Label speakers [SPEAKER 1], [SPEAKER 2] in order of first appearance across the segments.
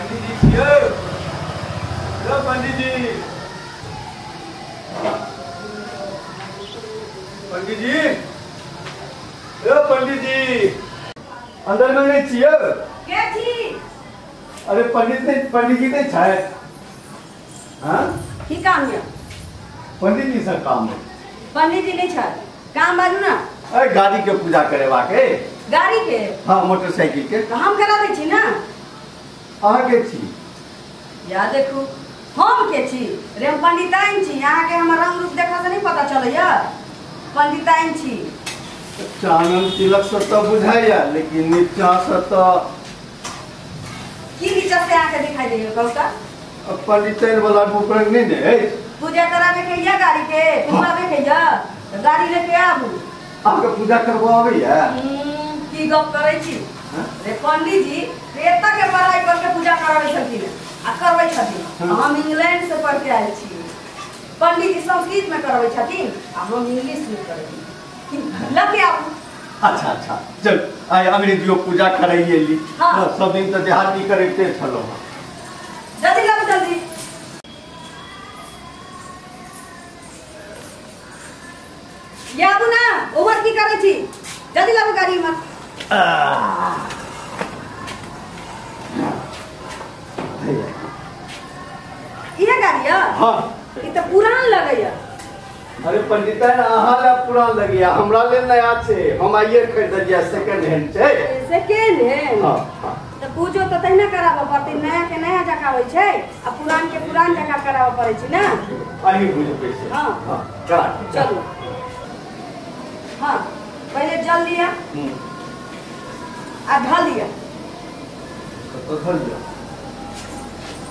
[SPEAKER 1] पंडित जी छियै पंडित जी पंडित जी पंडित जी अंदर में नहीं छियै
[SPEAKER 2] के छी
[SPEAKER 1] अरे पंडित जी नहीं छै हां
[SPEAKER 2] की काम है
[SPEAKER 1] पंडित जी से काम है
[SPEAKER 2] पंडित जी नहीं छै काम बाजू ना
[SPEAKER 1] अरे गाड़ी के पूजा करेवा के
[SPEAKER 2] गाड़ी के
[SPEAKER 1] हां मोटरसाइकिल के
[SPEAKER 2] हम करा दे छी ना
[SPEAKER 1] अहाँ के छी
[SPEAKER 2] या देखू हम के छी रे हम पंडिताइन छी यहाँ के हमर रंग रूप देखा से नहीं पता चलैया पंडिताइन छी
[SPEAKER 1] चानन तिलक से तो बुझाइया लेकिन नीचा से तो
[SPEAKER 2] की नीचा से आके दिखाई देयो कहता
[SPEAKER 1] पंडिताइन वाला बुकरंग नहीं ने
[SPEAKER 2] पूजा करावे के या गाड़ी के घुमावे के या गाड़ी लेके आबू
[SPEAKER 1] आपके पूजा करवावे या
[SPEAKER 2] की गप करै छी रे पंडित जी रेता के पढ़ाई करके पूजा करावे छथिन आ करबै छथिन हम इंग्लैंड से पढ़ के आयल छी पंडित जी संस्कृत में करबै छथिन आ हम इंग्लिश में करै छी लगे आबू
[SPEAKER 1] अच्छा अच्छा चल आइ अंग्रेजियो पूजा कराइए ली
[SPEAKER 2] हाँ।
[SPEAKER 1] सब दिन तो देहाती करते छलो
[SPEAKER 2] जल्दी लाओ जल्दी याबू ना ओवर की करै छी जल्दी लाओ गाड़ी में ये गाड़ी है
[SPEAKER 1] हां
[SPEAKER 2] ई तो पुरान लगैया
[SPEAKER 1] अरे पंडिताइन अहाँ ला पुरान लगिया हमरा ले नया छे हम आइए खरीद दिया सेकंड हैंड छे
[SPEAKER 2] सेकंड हैंड
[SPEAKER 1] हां हां
[SPEAKER 2] तो पूजो तो तहिना कराबो पड़ते नया के नया जका होय छै आ पुरान के पुरान जका कराबो पड़ै छै ना
[SPEAKER 1] आही बुझ पैसे
[SPEAKER 2] हां
[SPEAKER 1] हां करा
[SPEAKER 2] चलो हां पहले जल लिया आ ढल लिया
[SPEAKER 1] तो धल लिया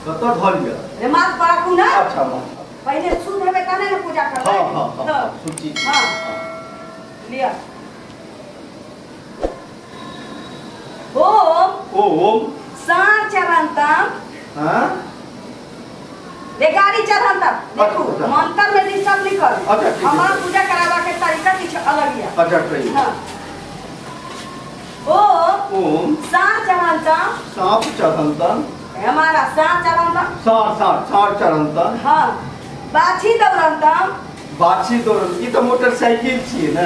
[SPEAKER 1] कतो धल लिया
[SPEAKER 2] रे माथ पर रखू ना
[SPEAKER 1] अच्छा मां
[SPEAKER 2] पहले शुद्ध हेबे तने ना पूजा करबै
[SPEAKER 1] हां हां
[SPEAKER 2] तो
[SPEAKER 1] सूची
[SPEAKER 2] हां लिया
[SPEAKER 1] ओम
[SPEAKER 2] सार चरणतम
[SPEAKER 1] हां
[SPEAKER 2] रे गाड़ी चढ़ंतम देखो
[SPEAKER 1] अच्छा।
[SPEAKER 2] मंत्र में डिस्टर्ब नहीं कर
[SPEAKER 1] अच्छा, ठीक है।
[SPEAKER 2] हमारा पूजा करावा के तरीका कुछ अलग है
[SPEAKER 1] अच्छा कहिए
[SPEAKER 2] हां
[SPEAKER 1] ओम
[SPEAKER 2] सार चरणतम
[SPEAKER 1] सांप चढ़ंतन
[SPEAKER 2] हमारा सार चरणतम
[SPEAKER 1] सार चढ़ंतन
[SPEAKER 2] हां बाछी दौड़ंतम
[SPEAKER 1] बाछी दौड़न ई तो मोटरसाइकिल छिए ना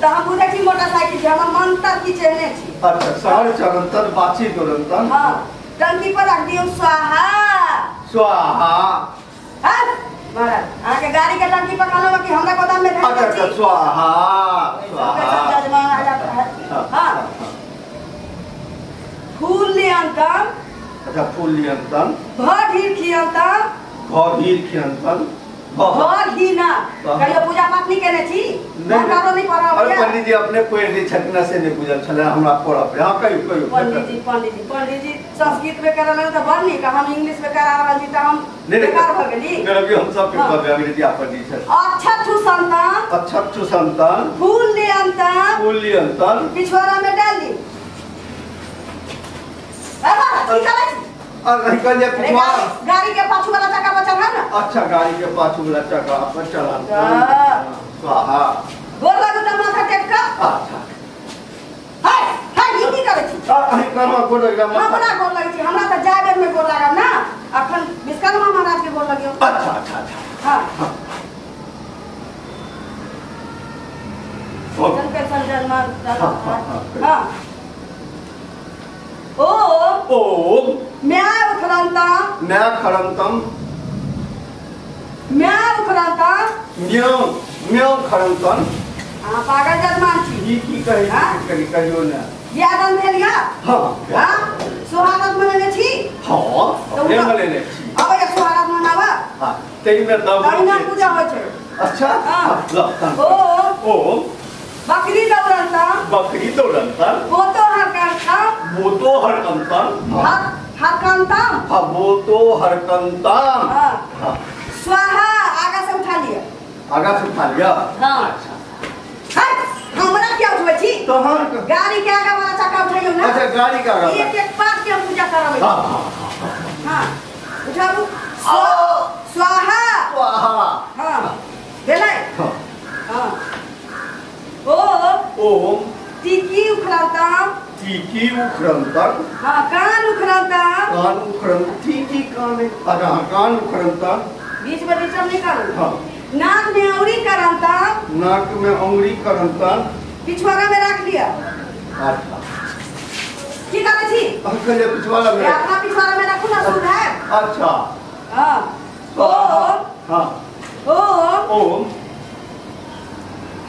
[SPEAKER 2] तो हम बुझे छी मोटरसाइकिल के हम मंत्र की चहने छी
[SPEAKER 1] अच्छा सार चढ़ंतन बाछी दौड़ंतन
[SPEAKER 2] हां टंकी पर रख दियो स्वाहा
[SPEAKER 1] स्वाहा
[SPEAKER 2] हां महाराज आके गाड़ी के टंकी पर कालो कि हमरा गोदाम में
[SPEAKER 1] अच्छा अच्छा स्वाहा
[SPEAKER 2] स्वाहा जजमान आ जाता है हां फूल लियंतम
[SPEAKER 1] अच्छा फूल लियंतन
[SPEAKER 2] भीर खियंतम
[SPEAKER 1] भीर खियंतन
[SPEAKER 2] घी ना कहियो पूजा पाठ नहीं केने छी मंत्रो नहीं पढ़ा
[SPEAKER 1] अरे पंडित जी अपने कोई दी छटना से नहीं बुझल छले हमरा पढ़ब हां कहियो
[SPEAKER 2] पंडित जी संस्कृत में करल त बड़ नीक हम इंग्लिश में करा रहल छी त हम बेकार भ गेली
[SPEAKER 1] मेरा हम सब के कहबे अंग्रेजी आप पंडित छै
[SPEAKER 2] अक्षतु संतान
[SPEAKER 1] अक्षतु संतान
[SPEAKER 2] फूल लियंतन
[SPEAKER 1] पिछवाड़ा
[SPEAKER 2] में डाल दी बाबा ठीक है
[SPEAKER 1] और नहीं कर दिया पिछवाड़ा
[SPEAKER 2] गाड़ी के पाछू वाला चक्का पर चढ़ा ना
[SPEAKER 1] अच्छा गाड़ी के पाछू वाला चक्का पर चला स्वाहा
[SPEAKER 2] गोर लागू त माथा टेक का
[SPEAKER 1] अच्छा
[SPEAKER 2] हाय हाय ई की करे छी
[SPEAKER 1] अही कर्मा गोर लगा
[SPEAKER 2] हमरा गोर लागै छी हमरा त जाबे में गोर लागब ना अखन विश्वकर्मा महाराज के गोर लगियो
[SPEAKER 1] अच्छा अच्छा अच्छा
[SPEAKER 2] हां चल पे संजल मार हां
[SPEAKER 1] ओम
[SPEAKER 2] म्या उखरंतम
[SPEAKER 1] म्याऊ खरंतन
[SPEAKER 2] हां पागल जजमान छी
[SPEAKER 1] ई की कहे करी कहियो ना
[SPEAKER 2] यादन भेल या
[SPEAKER 1] हां
[SPEAKER 2] हां सुहागत मनेने छी
[SPEAKER 1] हां अपने मनेने छी
[SPEAKER 2] अब ये सुहागत मनावा
[SPEAKER 1] हां तेई में दब
[SPEAKER 2] कन्या पूजा होय छै
[SPEAKER 1] अच्छा
[SPEAKER 2] हां
[SPEAKER 1] ओम
[SPEAKER 2] बकरी दौड़ंतन बोतो हरकंतन
[SPEAKER 1] बोतो हरकंतन
[SPEAKER 2] हां स्वाहा आगा से उठा लिया हां अच्छा हाय हमरा क्या उठबै छी
[SPEAKER 1] तो हां
[SPEAKER 2] गाड़ी के आगा वाला चक्का उठाइयो ना
[SPEAKER 1] अच्छा गाड़ी का आगा
[SPEAKER 2] एक एक बात के पूजा करबै हां उठाबू स्वाहा हां भेलै हां ओम
[SPEAKER 1] ओम
[SPEAKER 2] टिकी उखरंतम
[SPEAKER 1] टीकी उखरंतन।
[SPEAKER 2] हाँ कान उखरंतन।
[SPEAKER 1] कान उखरंतन टीकी कान है। अच्छा हाँ कान उखरंतन।
[SPEAKER 2] बीच में डिस्टर्ब नहीं करो।
[SPEAKER 1] हाँ।
[SPEAKER 2] नाक में अंगुरी करंतन।
[SPEAKER 1] नाक में अंगुरी करंतन।
[SPEAKER 2] पिछवाड़ा में रख लिया।
[SPEAKER 1] अच्छा।
[SPEAKER 2] की करे छी?
[SPEAKER 1] अंकल पिछवाड़ा में।
[SPEAKER 2] अपना पिछवाड़ा में रखो ना शुद्ध है।
[SPEAKER 1] अच्छा।
[SPEAKER 2] हाँ। ओम।
[SPEAKER 1] हाँ।
[SPEAKER 2] ओम।
[SPEAKER 1] ओम।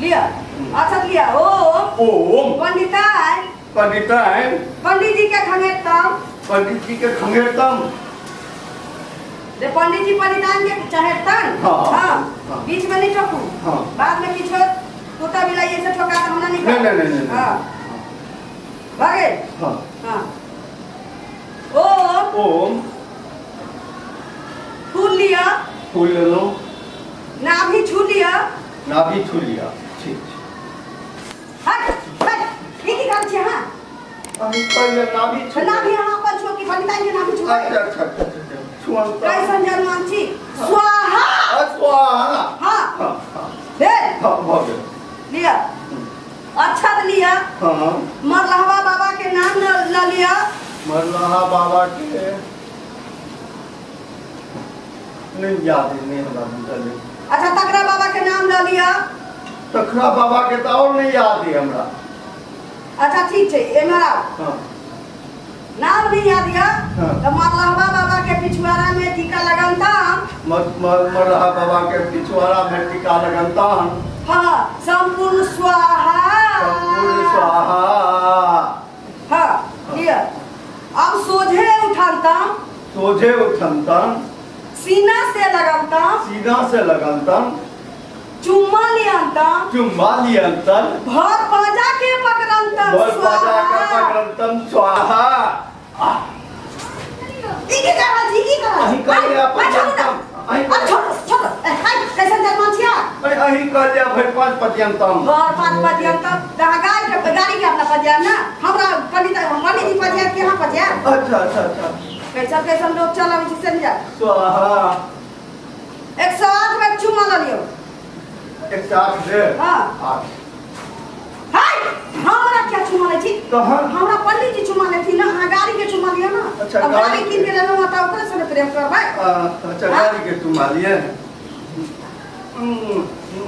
[SPEAKER 2] लिया। अच्छा लिया। ओम।
[SPEAKER 1] ओम।
[SPEAKER 2] पंडिताय।
[SPEAKER 1] पंडिताय।
[SPEAKER 2] पंडित जी के खंगेरतम।
[SPEAKER 1] पंडित जी के खंगेरतम।
[SPEAKER 2] रे पंडित जी पंडितान के चहेरतन। हाँ। बीच में नहीं ठोकू।
[SPEAKER 1] हाँ।
[SPEAKER 2] बाद में पीछे कुत्ता बिलाई ऐसे ठोका तो हमने नहीं
[SPEAKER 1] नहीं नहीं नहीं।
[SPEAKER 2] हाँ। भागे।
[SPEAKER 1] हाँ।
[SPEAKER 2] हाँ। ओम।
[SPEAKER 1] ओम।
[SPEAKER 2] फूल लिया।
[SPEAKER 1] फूल ले लो।
[SPEAKER 2] नाभि छू लिया।
[SPEAKER 1] नाभि छू लिया। ठीक।
[SPEAKER 2] हट हट। ये की कर छी हां?
[SPEAKER 1] अंकल ये नाभि छू।
[SPEAKER 2] नाभि यहां पर छू की पंडितान के नाभि छू।
[SPEAKER 1] अच्छा अच्छा अच्छा। छुअंता।
[SPEAKER 2] कैसन जन्मान छी? स्वाहा।
[SPEAKER 1] स्वाहा।
[SPEAKER 2] हाँ।
[SPEAKER 1] हाँ हाँ।
[SPEAKER 2] दे।
[SPEAKER 1] हाँ भागे।
[SPEAKER 2] लिया। अच्छा लिया।
[SPEAKER 1] हाँ।
[SPEAKER 2] मरलहवा बाबा के नाम ल लिया।
[SPEAKER 1] मरलहा बाबा के नहीं याद है नहीं हमरा।
[SPEAKER 2] अच्छा तकरा बाबा के नाम ल लिया।
[SPEAKER 1] तखरा बाबा के तो और नहीं याद है हमरा।
[SPEAKER 2] अच्छा ठीक है ए मेरा
[SPEAKER 1] हाँ।
[SPEAKER 2] नाम नहीं याद है।
[SPEAKER 1] हाँ।
[SPEAKER 2] तो मरलहवा बाबा के पिछवाड़ा में टीका लगाता।
[SPEAKER 1] मरलहा बाबा के पिछवाड़ा में टीका लगाता।
[SPEAKER 2] हाँ संपूर्ण स्वाहा।
[SPEAKER 1] संपूर्ण स्वाहा।
[SPEAKER 2] हाँ लिया। अब सोझे उठाता।
[SPEAKER 1] सोझे उठनता।
[SPEAKER 2] सीना से लगाता।
[SPEAKER 1] सीना से लगाता।
[SPEAKER 2] चुम्मा लियांता।
[SPEAKER 1] चुम्मा लियांतन।
[SPEAKER 2] भर पाजा के पकड़ंता।
[SPEAKER 1] भर पाजा के पकड़ंतन स्वाहा।
[SPEAKER 2] इके करा जी की करा।
[SPEAKER 1] अही कहले अपन जन्म। अही
[SPEAKER 2] छोड़ छोड़। कैसे जन्म छिया?
[SPEAKER 1] अही कहले भर पांच पतियंतम।
[SPEAKER 2] भर पांच पतियंतम। गाड़ी के अपना पतिया ना। हमरा पंडित जी पतिया के हां पतिया।
[SPEAKER 1] अच्छा अच्छा अच्छा।
[SPEAKER 2] कैसा लोग चला जिससे नहीं जा।
[SPEAKER 1] स्वाहा।
[SPEAKER 2] 108 में चुम्मा ल लियो।
[SPEAKER 1] 108 दे।
[SPEAKER 2] हां। हाय हमरा क्या चुम्मा ले थी?
[SPEAKER 1] कहां?
[SPEAKER 2] हमरा पंडित जी चुम्मा ले थी ना। गाड़ी के चुम्मा लिया ना।
[SPEAKER 1] अच्छा
[SPEAKER 2] अब गाड़ी किन के लेना होता ओकरे से प्रेम करबा।
[SPEAKER 1] अच्छा गाड़ी के चुम्मा लिए।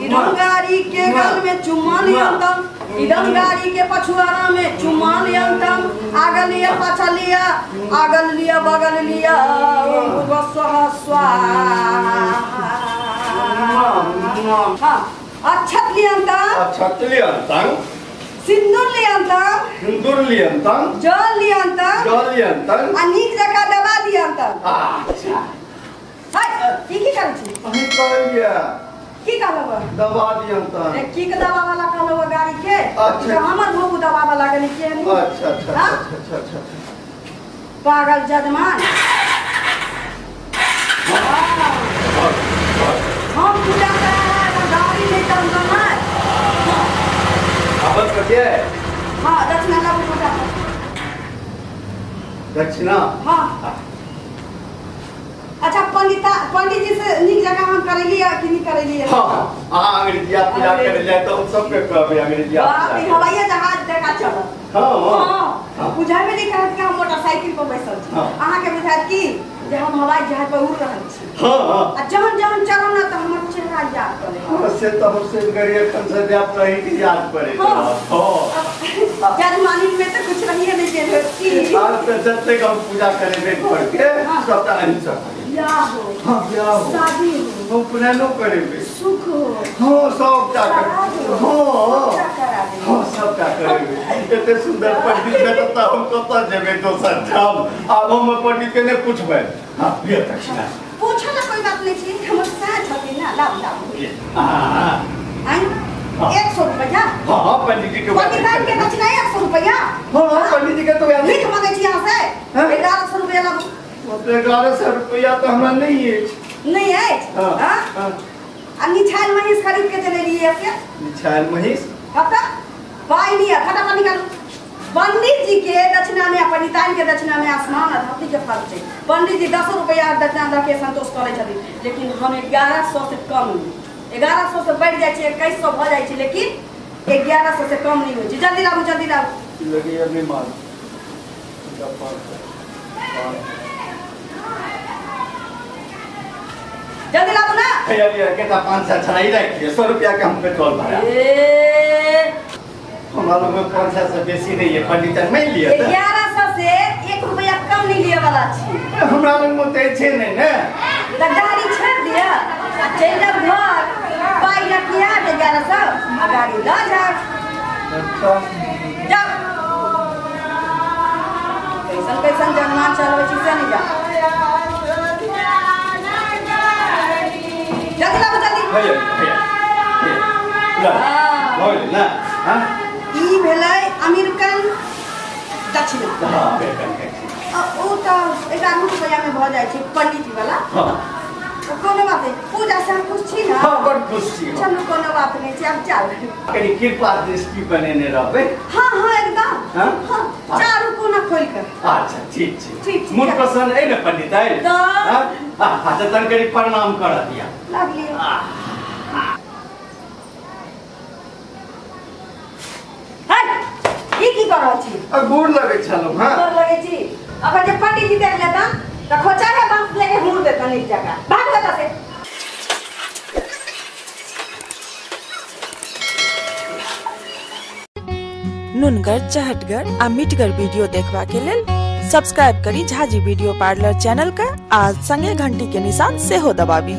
[SPEAKER 2] इधर गाड़ी के गल में चुम्मा लियांतम। इधर गाड़ी के पछुआरा में चुम्मा लियांतम। आगल लिया पाछा लिया। आगल लिया बगल लिया। स्वाहा स्वाहा। हाँ अक्षत लियांतम।
[SPEAKER 1] अक्षत लियांतम।
[SPEAKER 2] सिंदूर लियांतम।
[SPEAKER 1] सिंदूर लियांतम।
[SPEAKER 2] जल लियांतम।
[SPEAKER 1] जल लियांतम।
[SPEAKER 2] अनीक जगह दबा दियांतम।
[SPEAKER 1] अच्छा।
[SPEAKER 2] हाय की कर छी?
[SPEAKER 1] अही कहलिए
[SPEAKER 2] की कहलवा?
[SPEAKER 1] दबा दियांतम।
[SPEAKER 2] एक की के दबा वाला कहलवा गाड़ी के।
[SPEAKER 1] अच्छा।
[SPEAKER 2] तो हमर भोगु दबा वाला के के नहीं।
[SPEAKER 1] अच्छा अच्छा अच्छा अच्छा।
[SPEAKER 2] पागल जजमान। हम पूजा कर रहे हैं गाड़ी नहीं चलता है।
[SPEAKER 1] अब कहिए।
[SPEAKER 2] हाँ दक्षिणा का पूजा।
[SPEAKER 1] दक्षिणा।
[SPEAKER 2] हाँ अच्छा पंडित जी से निक जगह हम करेली या कि नहीं करेली?
[SPEAKER 1] हाँ अंग्रेजिया पूजा करे जाए तो सब के कहबे अंग्रेजिया।
[SPEAKER 2] बाप रे हवाई जहाज देखा चल।
[SPEAKER 1] हाँ
[SPEAKER 2] बुझाई में नहीं कहत कि हम मोटरसाइकिल पर बैसल छी। अहाँ के बुझाइत कि जे हम हवाई जहाज पर उड़ रहल छी।
[SPEAKER 1] हाँ
[SPEAKER 2] आ जहन जहन चढ़म ना तो हमर चेहरा याद करे।
[SPEAKER 1] से तो हमसे गरीब खन से आप रही की याद पड़े।
[SPEAKER 2] हां जजमानी में तो कुछ नहीं है नहीं के की।
[SPEAKER 1] आज तो जब हम पूजा करे बेट पड़ के सबटा अहिंसा
[SPEAKER 2] या हो।
[SPEAKER 1] हां ब्याह हो।
[SPEAKER 2] शादी हो।
[SPEAKER 1] हम पुरानो करेबे।
[SPEAKER 2] सुख हो।
[SPEAKER 1] हां सबटा कर। हां सबटा करेबे। एते सुंदर पंडित बेटा हम कत जेबे दोसर ठाम। अब हम पंडित के ने पूछबे। हां ये दक्षिणा
[SPEAKER 2] पूछो ना कोई बात नहीं छी। हम साथ छथिन ना लाभ लाभ।
[SPEAKER 1] हां
[SPEAKER 2] आई 100 रुपया।
[SPEAKER 1] हां पंडित जी के
[SPEAKER 2] पंडित के दक्षिणा 100 रुपया।
[SPEAKER 1] हां पंडित जी के तो याद
[SPEAKER 2] लिख मांगे छी यहां से 1100 रुपया ला।
[SPEAKER 1] 1100 रुपया तो हमरा नहीं है।
[SPEAKER 2] नहीं है?
[SPEAKER 1] हां
[SPEAKER 2] अब निछाल महीस खरीद के चले लिए क्या?
[SPEAKER 1] निछाल महीस?
[SPEAKER 2] पता? पाई नहीं है फटाफट निकालो। पंडित जी के दक्षिणा में पंडिताइन के दक्षिणा में आसमान और धरती के फर्क है। पंडित जी 10 रुपया दक्षिणा दे के संतोष करे छथिन, लेकिन हम 1100 से कम नहीं। 1100 से बढ़ जाए 2100 भ जाए, लेकिन 1100 से कम नहीं हो। जल्दी लाओ जल्दी लाओ।
[SPEAKER 1] लगी अभी माल
[SPEAKER 2] जल्दी लाओ ना।
[SPEAKER 1] कहता 500 छनाई रखिए, 100 रुपया के हम पेट्रोल भरा। हमारा में 500 से बेसी नहीं है, पंडित नहीं लिया
[SPEAKER 2] 1100 से 1 रुपया कम नहीं लिया वाला छी।
[SPEAKER 1] हमारा में तो छे नहीं ना,
[SPEAKER 2] तो गाड़ी छोड़ दिया, चल जा घर, पाई रखिया 1100, गाड़ी ला जा। जाओ, कैसन जन्मा चलवे छी से नहीं जा। जल्दी लाओ जल्दी।
[SPEAKER 1] भैया ला ना। हां
[SPEAKER 2] ई भेलै अमेरिकन दक्षिणा।
[SPEAKER 1] हां
[SPEAKER 2] ओ तो 11 रुपया में भ जाय छै पंडित जी वाला।
[SPEAKER 1] हां
[SPEAKER 2] कोनो बात नहीं, पूजा से हम खुश छी ना।
[SPEAKER 1] हां बड़ खुश छी।
[SPEAKER 2] चलो कोनो बात नहीं छै, अब चल
[SPEAKER 1] कनी कृपा दृष्टि बनेने रहबे।
[SPEAKER 2] हां हां एकदम।
[SPEAKER 1] हां
[SPEAKER 2] चारू कोना खोल कर।
[SPEAKER 1] अच्छा ठीक छै।
[SPEAKER 2] ठीक
[SPEAKER 1] मुन पसंद है ना पंडित है। हां हां तो तन करी प्रणाम कर दिया।
[SPEAKER 2] लग लियो। की कर रहल छी?
[SPEAKER 1] गोड़ लगे छलो। हां
[SPEAKER 2] गोड़ लगे छी। अगर जे पंडित जी देख लेता त खोचा के बांस लेके मुड़ देता नीचे जगह। भाग लेता से।
[SPEAKER 3] नुनगर, चहटगर आ मिठगर वीडियो देखबा के लेल सब्सक्राइब करी झाजी वीडियो पार्लर चैनल का आ संगे घंटी के निशान से हो दबाबी।